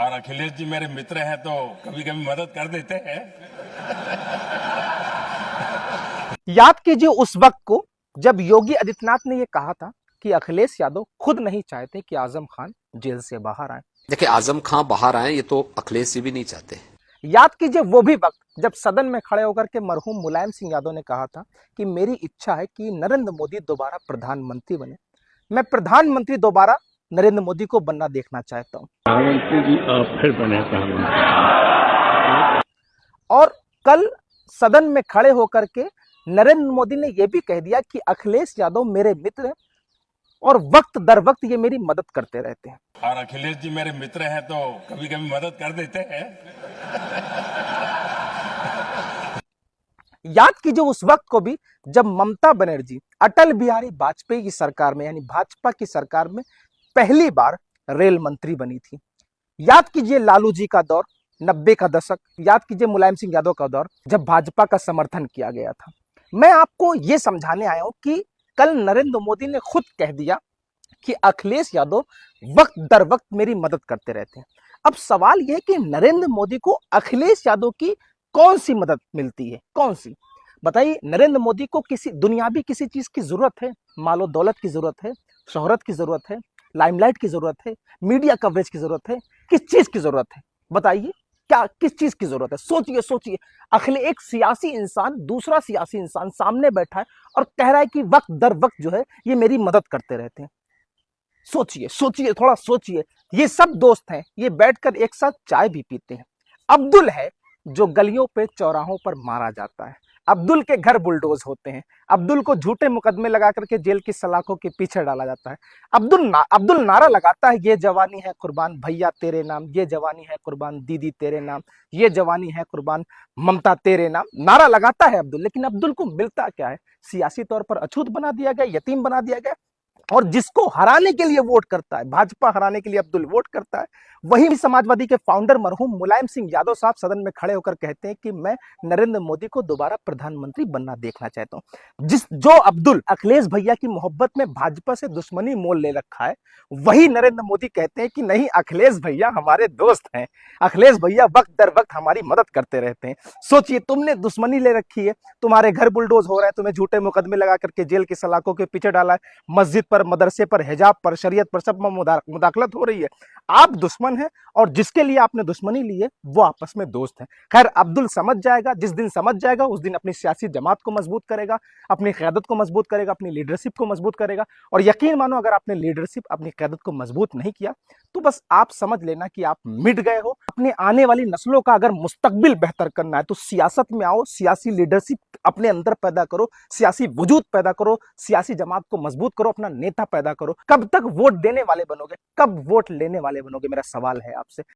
और अखिलेश जी मेरे मित्र हैं तो कभी कभी मदद कर देते हैं। याद कीजिए उस वक्त को जब योगी आदित्यनाथ ने यह कहा था कि अखिलेश यादव खुद नहीं चाहते कि आजम खान जेल से बाहर आए। देखिए, आजम खां बाहर आए ये तो अखिलेश जी भी नहीं चाहते। याद कीजिए वो भी वक्त जब सदन में खड़े होकर के मरहूम मुलायम सिंह यादव ने कहा था कि मेरी इच्छा है कि नरेंद्र मोदी दोबारा प्रधानमंत्री बने। मैं प्रधानमंत्री दोबारा नरेंद्र मोदी को बनना देखना चाहता हूं। प्रधानमंत्री जी आप फिर बने प्रधानमंत्री। और कल सदन में खड़े होकर के नरेंद्र मोदी ने यह भी कह दिया कि अखिलेश यादव मेरे मित्र हैं और वक्त दर वक्त ये मेरी मदद करते रहते हैं। और अखिलेश जी मेरे मित्र हैं तो कभी कभी मदद कर देते हैं। याद कीजिए उस वक्त को भी जब ममता बनर्जी अटल बिहारी वाजपेयी की सरकार में यानी भाजपा की सरकार में पहली बार रेल मंत्री बनी थी। याद कीजिए लालू जी का दौर 90 का दशक। याद कीजिए मुलायम सिंह यादव का दौर जब भाजपा का समर्थन किया गया था। मैं आपको यह समझाने आया हूं कि कल नरेंद्र मोदी ने खुद कह दिया कि अखिलेश यादव वक्त दर वक्त मेरी मदद करते रहते हैं। अब सवाल यह है कि नरेंद्र मोदी को अखिलेश यादव की कौन सी मदद मिलती है? कौन सी? बताइए। नरेंद्र मोदी को किसी दुनियावी किसी चीज की जरूरत है? मालो दौलत की जरूरत है, शोहरत की जरूरत है, लाइमलाइट की जरूरत है, मीडिया कवरेज की जरूरत है, किस चीज की जरूरत है? बताइए, क्या किस चीज की जरूरत है? सोचिए सोचिए। अखिलेश एक सियासी इंसान दूसरा सियासी इंसान सामने बैठा है और कह रहा है कि वक्त दर वक्त जो है ये मेरी मदद करते रहते हैं। सोचिए सोचिए, थोड़ा सोचिए। ये सब दोस्त हैं, ये बैठकर एक साथ चाय भी पीते हैं। अब्दुल है जो गलियों पे चौराहों पर मारा जाता है। अब्दुल के घर बुलडोज होते हैं। अब्दुल को झूठे मुकदमे लगा करके जेल की सलाखों के पीछे डाला जाता है। अब्दुल नारा लगाता है, ये जवानी है कुर्बान भैया तेरे नाम, ये जवानी है कुर्बान दीदी तेरे नाम, ये जवानी है कुर्बान ममता तेरे नाम। नारा लगाता है अब्दुल, लेकिन अब्दुल को मिलता क्या है? सियासी तौर पर अछूत बना दिया गया, यतीम बना दिया गया। और जिसको हराने के लिए वोट करता है, भाजपा हराने के लिए अब्दुल वोट करता है, वही समाजवादी के फाउंडर मरहूम मुलायम सिंह यादव साहब सदन में खड़े होकर कहते हैं कि मैं नरेंद्र मोदी को दोबारा प्रधानमंत्री बनना देखना चाहता हूं। जो अब्दुल अखिलेश भैया की मोहब्बत में भाजपा से दुश्मनी मोल ले रखा है, वही नरेंद्र मोदी कहते हैं कि नहीं, अखिलेश भैया हमारे दोस्त हैं, अखिलेश भैया वक्त दर वक्त हमारी मदद करते रहते हैं। सोचिए, तुमने दुश्मनी ले रखी है, तुम्हारे घर बुलडोज हो रहे हैं, तुम्हें झूठे मुकदमे लगा करके जेल की सलाखों के पीछे डाला है, मस्जिद पर, मदरसे पर, हिजाब पर, शरीयत पर सब में मुदाखलत हो रही है। आप दुश्मन हैं और जिसके लिए आपने दुश्मनी ली है वो आपस में दोस्त हैं। खैर, अब्दुल समझ जाएगा, जिस दिन समझ जाएगा उस दिन अपनी सियासी जमात को मजबूत करेगा, अपनी क़यादत को मजबूत करेगा, अपनी लीडरशिप को मजबूत करेगा। और यकीन मानो, अगर आपने लीडरशिप अपनी क़यादत को मजबूत नहीं किया तो बस आप समझ लेना कि आप मिट गए हो। अपने आने वाली नस्लों का अगर मुस्तकबिल बेहतर करना है तो सियासत में आओ, सियासी लीडरशिप अपने अंदर पैदा करो, सियासी वजूद पैदा करो, सियासी जमात को मजबूत करो, अपना नेता पैदा करो। कब तक वोट देने वाले बनोगे, कब वोट लेने वाले बनोगे? मेरा सवाल है आपसे।